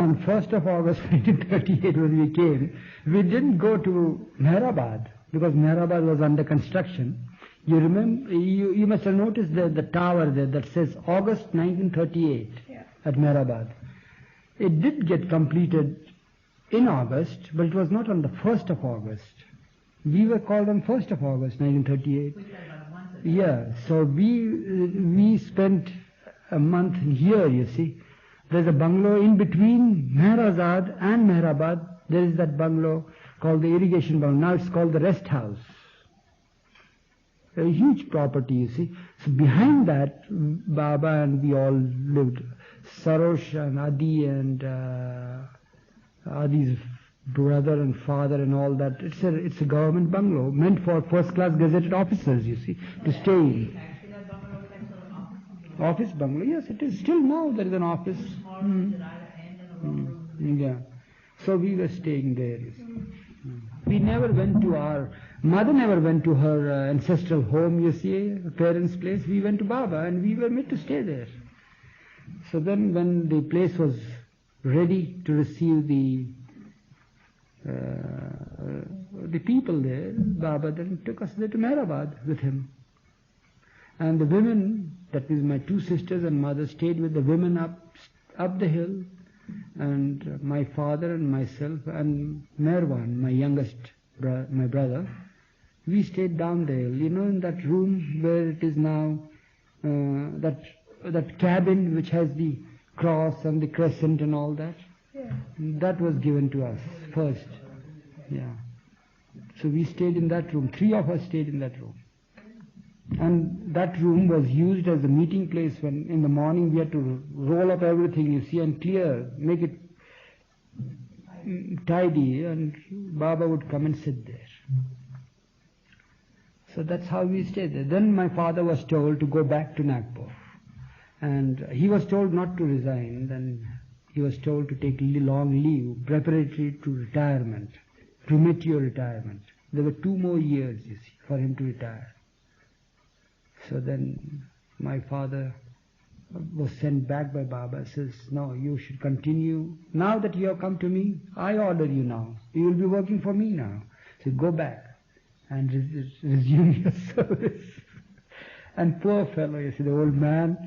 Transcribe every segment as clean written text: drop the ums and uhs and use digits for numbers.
on 1st of August 1938 when we came, we didn't go to Meherabad because Meherabad was under construction. You remember, you must have noticed the tower there that says August 1938 at Meherabad. It did get completed in August, but it was not on the 1st of August. We were called on 1st of August 1938. Yeah, so we spent a month here, you see. There's a bungalow in between Meherabad and Meherabad. There is that bungalow called the irrigation bungalow. Now it's called the rest house. A huge property, you see. So behind that, Baba and we all lived. Sarosh and Adi and Adi's brother and father and all that. It's a government bungalow meant for first-class gazetted officers, you see, to stay in. Office bungalow, yes, it is. Still now there is an office. Yeah. So we were staying there, you see. We never went to our, mother never went to her ancestral home, you see, parents' place. We went to Baba and we were made to stay there. So then when the place was ready to receive the people there, Baba then took us there to Meherabad with him. And the women, that is my two sisters and mother, stayed with the women up the hill, and my father and myself and Merwan, my youngest my brother, we stayed down the hill, you know, in that room where it is now, that cabin which has the cross and the crescent and all that. Yeah. That was given to us first. Yeah. So we stayed in that room. 3 of us stayed in that room. And that room was used as a meeting place when in the morning we had to roll up everything, you see, and clear, make it tidy, and Baba would come and sit there. So that's how we stayed there. Then my father was told to go back to Nagpur. And he was told not to resign. Then he was told to take long leave, preparatory to retirement, premature retirement. There were 2 more years, you see, for him to retire. So then my father was sent back by Baba, says, no, you should continue. Now that you have come to me, I order you now. You will be working for me now. So go back and resume your service. And poor fellow, you see, the old man,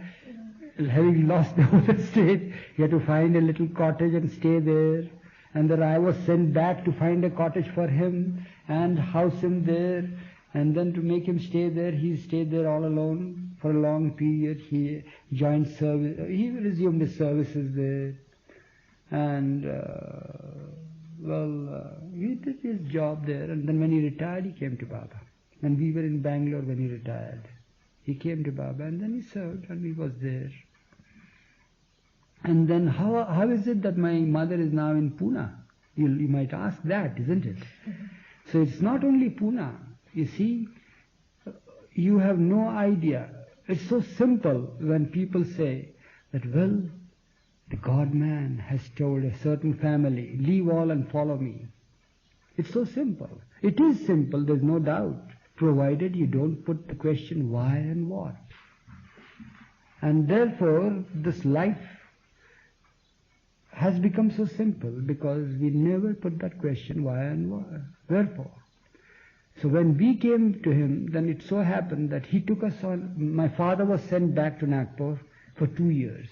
having lost the whole estate, he had to find a little cottage and stay there. And then I was sent back to find a cottage for him and house him there. And then to make him stay there, he stayed there all alone for a long period. He joined service. He resumed his services there. And, he did his job there. And then when he retired, he came to Baba. And we were in Bangalore when he retired. He came to Baba and then he served and he was there. And then how is it that my mother is now in Pune? You might ask that, isn't it? So it's not only Pune. You see, you have no idea. It's so simple when people say that, well, the God-man has told a certain family, leave all and follow me. It's so simple. It is simple, there's no doubt, provided you don't put the question why and what. And therefore, this life has become so simple because we never put that question why and wherefore. So when we came to him, then it so happened that he took us on, my father was sent back to Nagpur for 2 years.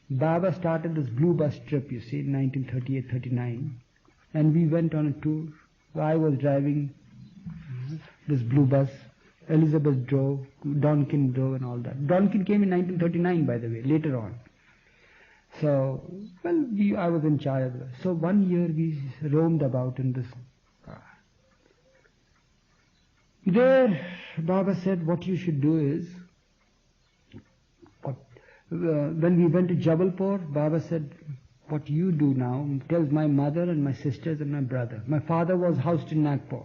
Baba started this blue bus trip, you see, in 1938-39, and we went on a tour. I was driving this blue bus, Elizabeth drove, Donkin drove and all that. Donkin came in 1939, by the way, later on. So, well, I was in charge of it. So 1 year we roamed about in this car. There, Baba said, what you should do is, when we went to Jabalpur, Baba said, what you do now, tells my mother and my sisters and my brother. My father was housed in Nagpur.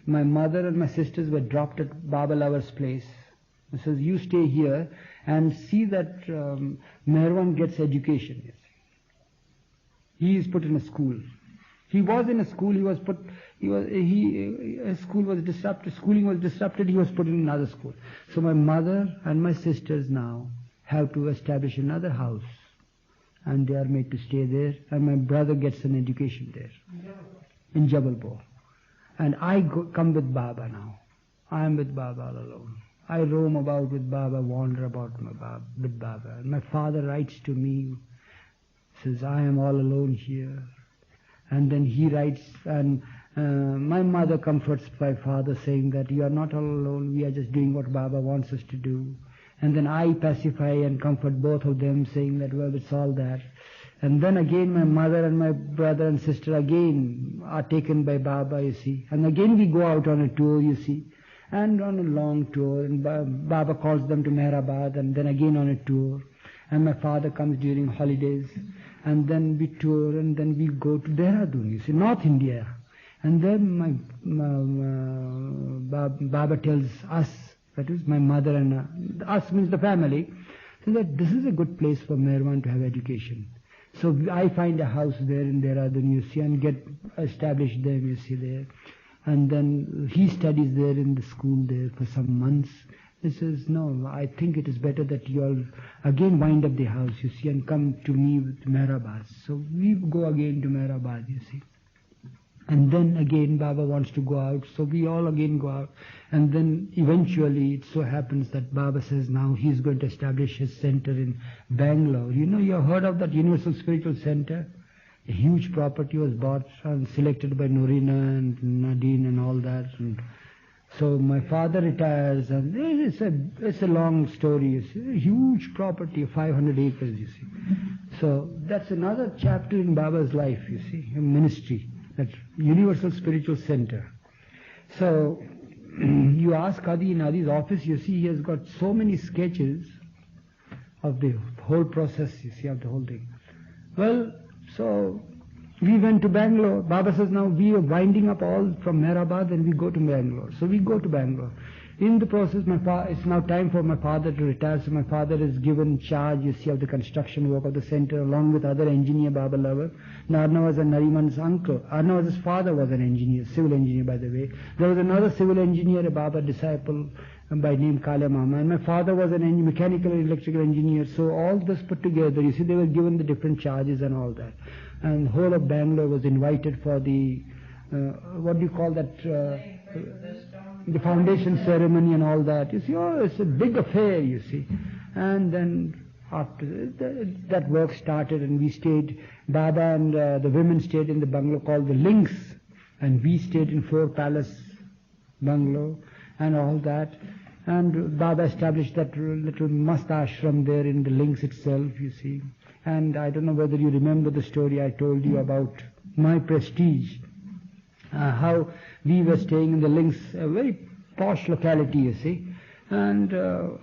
My mother and my sisters were dropped at Baba Lover's place. He says, you stay here and see that Meherwan gets education. Yes. He is put in a school. He was in a school, school was disrupted, schooling was disrupted, he was put in another school. So my mother and my sisters now have to establish another house. and they are made to stay there, and my brother gets an education there in Jabalpur. And I come with Baba now. I am with Baba all alone. I roam about with Baba, wander about with Baba. And my father writes to me, says, I am all alone here. And then he writes, and my mother comforts my father, saying that you are not all alone, we are just doing what Baba wants us to do. And then I pacify and comfort both of them, saying that, well, it's all that. And then again my mother and my brother and sister again are taken by Baba, you see. And again we go out on a tour, you see. And on a long tour, and Baba calls them to Meherabad, and then again on a tour. And my father comes during holidays, and then we tour, and then we go to Dehradun, you see, North India. And then Baba tells us, that is my mother and us means the family, so that this is a good place for Meherwan to have education. So I find a house there in Dehradun, you see, and get established there, you see, there. And then he studies there in the school there for some months. He says, no, I think it is better that you all again wind up the house, you see, and come to me with Meherabad. So we go again to Meherabad, you see. And then again Baba wants to go out, so we all again go out. And then eventually it so happens that Baba says now he's going to establish his center in Bangalore. You know, you have heard of that Universal Spiritual Center? A huge property was bought and selected by Norina and Nadine and all that. And so my father retires, and it's a long story, you see. A huge property, 500 acres, you see. So that's another chapter in Baba's life, you see, a ministry. That Universal Spiritual Center. So you ask Adi in Adi's office, you see he has got so many sketches of the whole process, you see, of the whole thing. Well, so we went to Bangalore. Baba says now we are winding up all from Meherabad and we go to Bangalore. So we go to Bangalore. In the process, it's now time for my father to retire, so my father is given charge, you see, of the construction work of the center, along with other engineer, Baba Lover. Narna was Nariman's uncle. Arna's father was an engineer, civil engineer, by the way. There was another civil engineer, a Baba disciple, by name Kale Mama. And my father was an mechanical and electrical engineer. So all this put together, you see, they were given the different charges and all that. And the whole of Bangalore was invited for the, what do you call that, the foundation ceremony and all that. You see, oh, it's a big affair, you see. And then after that work started, and we stayed, Baba and the women stayed in the bungalow called the Links, and we stayed in 4 Palace bungalow and all that. And Baba established that little mast ashram there in the Links itself, you see. And I don't know whether you remember the story I told you about my prestige. How we were staying in the Links, a very posh locality, you see. And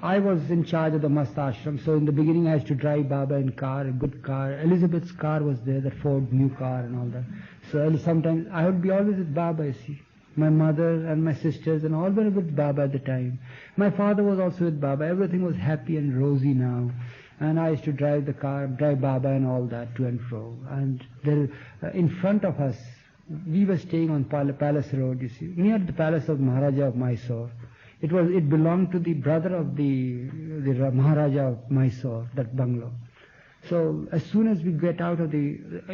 I was in charge of the mast ashram. So in the beginning I used to drive Baba in car, a good car. Elizabeth's car was there, that Ford new car and all that. So sometimes I would be always with Baba, you see. My mother and my sisters and all were with Baba at the time. My father was also with Baba. Everything was happy and rosy now. And I used to drive the car, drive Baba and all that to and fro. And there, in front of us, we were staying on Palace Road, you see, near the palace of Maharaja of Mysore. It belonged to the brother of the Maharaja of Mysore, that bungalow. So as soon as we get out of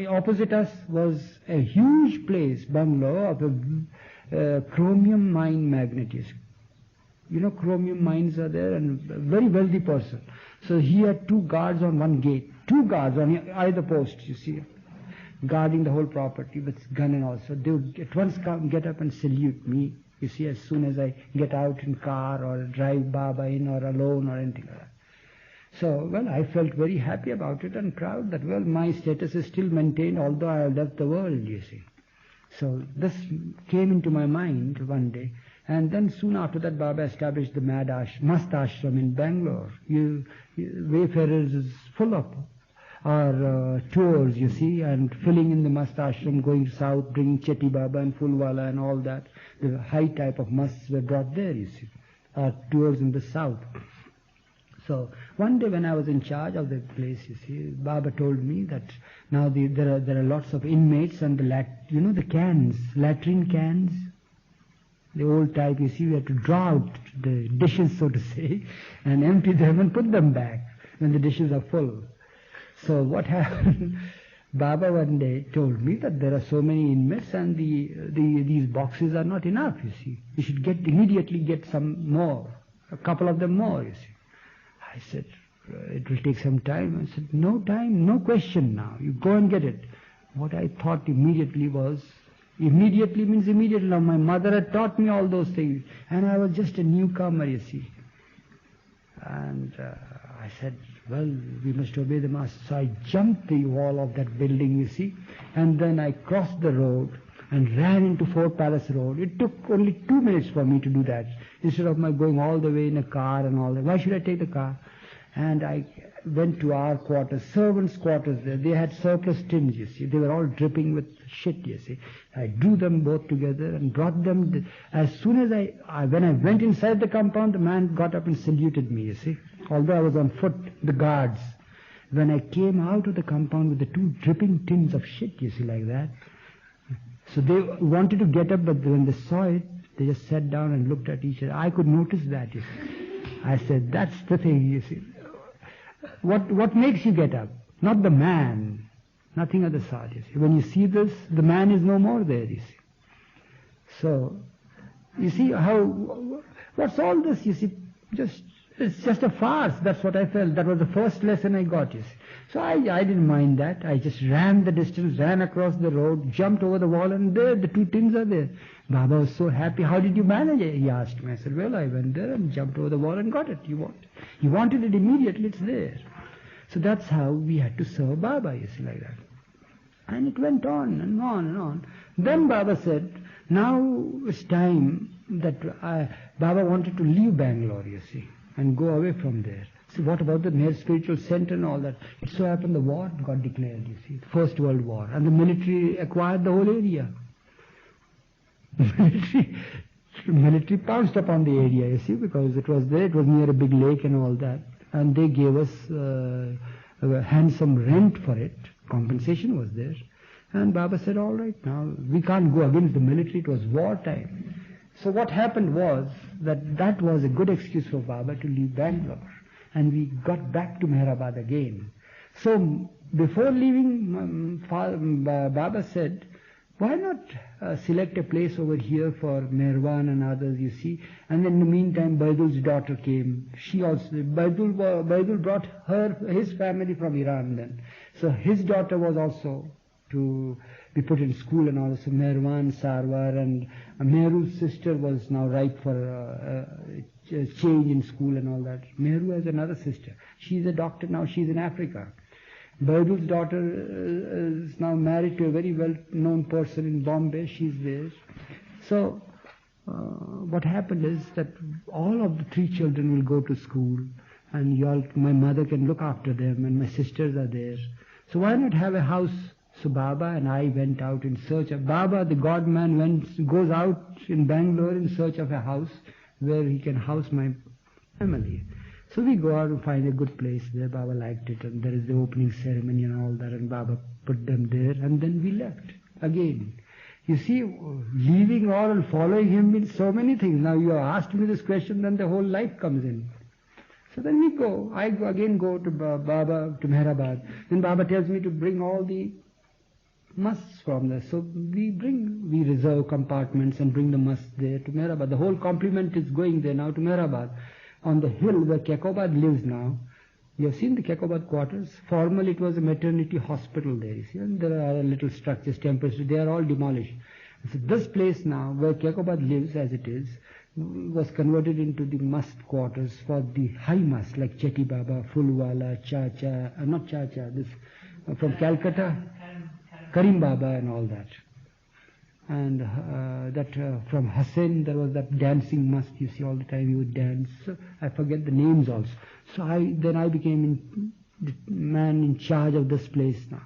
opposite us was a huge place, bungalow of a chromium mine magnate. You know, chromium mines are there, and a very wealthy person. So he had 2 guards on one gate, 2 guards on either post, you see, guarding the whole property with gun and all. So they would at once get up and salute me, you see, as soon as I get out in car or drive Baba in or alone or anything like that. So, well, I felt very happy about it and proud that, well, my status is still maintained although I have left the world, you see. So this came into my mind one day. And then soon after that, Baba established the Mast Ashram in Bangalore. Wayfarers is full of our tours, you see, and filling in the Mast Ashram, going south, bringing Chetty Baba and Fulwala and all that. The high type of musts were brought there, you see, our tours in the south. So one day when I was in charge of the place, you see, Baba told me that now there are lots of inmates and the cans, latrine cans, the old type, you see, we have to draw out the dishes, so to say, and empty them and put them back when the dishes are full. So what happened? Baba one day told me that there are so many inmates and these boxes are not enough, you see. You should immediately get some more, a couple of them more, you see. I said, it will take some time. I said, no time, no question now. You go and get it. What I thought immediately was, immediately means immediately. Now my mother had taught me all those things and I was just a newcomer, you see. And I said, well, we must obey the master. So I jumped the wall of that building, you see, and then I crossed the road and ran into Fort Palace Road. It took only 2 minutes for me to do that, instead of my going all the way in a car and all that. Why should I take the car? And I went to our quarters, servants' quarters there. They had surplus tins, you see. They were all dripping with shit, you see. I drew them both together and brought them. As soon as when I went inside the compound, the man got up and saluted me, you see. Although I was on foot, the guards. When I came out of the compound with the 2 dripping tins of shit, you see, like that. So they wanted to get up, but when they saw it, they just sat down and looked at each other. I could notice that, you see. I said, that's the thing, you see. What makes you get up? Not the man, nothing of the sort, you see. When you see this, the man is no more there, you see. So, you see what's all this, you see, it's just a farce. That's what I felt. That was the first lesson I got, you see. So I didn't mind that. I just ran the distance, ran across the road, jumped over the wall, and there, the 2 tins are there. Baba was so happy. How did you manage it? He asked me. I said, well, I went there and jumped over the wall and got it. You wanted it immediately, it's there. So that's how we had to serve Baba, you see, like that. And it went on and on and on. Then Baba said, now it's time that Baba wanted to leave Bangalore, you see, and go away from there. So what about the Meher Spiritual Center and all that? It so happened the war got declared, you see, the First World War, and the military acquired the whole area. Military pounced upon the area, you see, because it was there, it was near a big lake and all that, and they gave us a handsome rent for it. Compensation was there. And Baba said, all right, now we can't go against the military, it was wartime. So what happened was that was a good excuse for Baba to leave Bangalore. And we got back to Meherabad again. So before leaving, Baba said, why not select a place over here for Meherwan and others, you see. And then in the meantime, Baidul's daughter came. She also, Baidul brought his family from Iran then. So his daughter was also to be put in school and all. So Meherwan, Sarwar, and Meheru's sister was now ripe for change in school and all that. Meheru has another sister. She's a doctor now. She's in Africa. Baidul's daughter is now married to a very well-known person in Bombay. She's there. So what happened is that all of the 3 children will go to school, and my mother can look after them, and my sisters are there. So why not have a house? So Baba and I went out in search of Baba, the God man, goes out in Bangalore in search of a house where he can house my family. So we go out and find a good place there. Baba liked it, and there is the opening ceremony and all that, and Baba put them there, and then we left again. You see, leaving all and following him means so many things. Now you asked me this question, then the whole life comes in. So then we go. I go to Baba, to Meherabad. Then Baba tells me to bring all the musts from there. So we reserve compartments and bring the musts there to Meherabad. The whole complement is going there now to Meherabad. On the hill where Kekobad lives now, you have seen the Kekobad quarters. Formerly it was a maternity hospital there, you see, and there are little structures, temples, they are all demolished. So this place now, where Kekobad lives as it is, was converted into the must quarters for the high must, like Chetty Baba, Fulwala, Chacha, not Chacha, this from Calcutta, Karim Baba and all that. And from Hussain, there was that dancing must, you see, all the time he would dance. So I forget the names also. So I became the man in charge of this place now.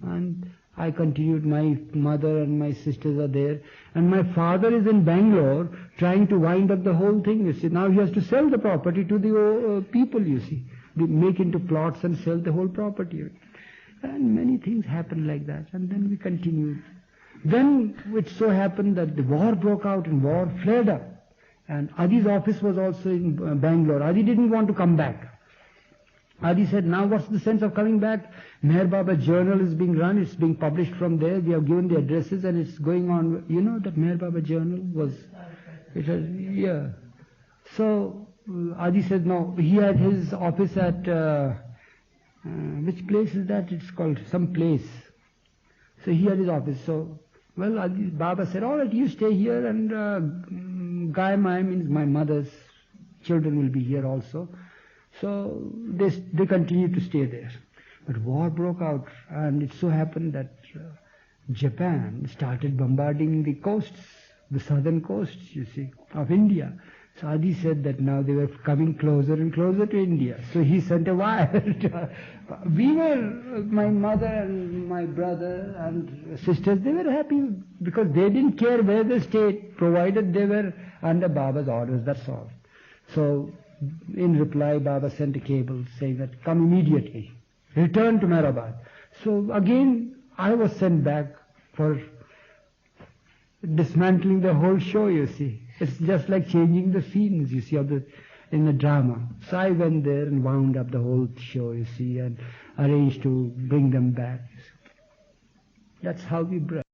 And I continued, my mother and my sisters are there. And my father is in Bangalore trying to wind up the whole thing, you see. Now he has to sell the property to the people, you see. They make into plots and sell the whole property. And many things happened like that. And then we continued. Then it so happened that the war broke out and war flared up. And Adi's office was also in Bangalore. Adi didn't want to come back. Adi said, now what's the sense of coming back? Meher Baba journal is being run, it's being published from there, we have given the addresses and it's going on. You know that Meher Baba journal was, it was, yeah. So Adi said, no, he had his office at, which place is that? It's called some place. So he had his office. So, well, Adi, Baba said, all right, you stay here and Gai Mai means my mother's children will be here also. So they continued to stay there. But war broke out, and it so happened that Japan started bombarding the coasts, the southern coasts, you see, of India. So Adi said that now they were coming closer and closer to India. So he sent a wire. We were, my mother and my brother and sisters, they were happy because they didn't care where they stayed, provided they were under Baba's orders, that's all. So in reply, Baba sent a cable saying that come immediately, return to Meherabad. So again, I was sent back for dismantling the whole show, you see. It's just like changing the scenes, you see, in the drama. So I went there and wound up the whole show, you see, and arranged to bring them back. That's how we brought.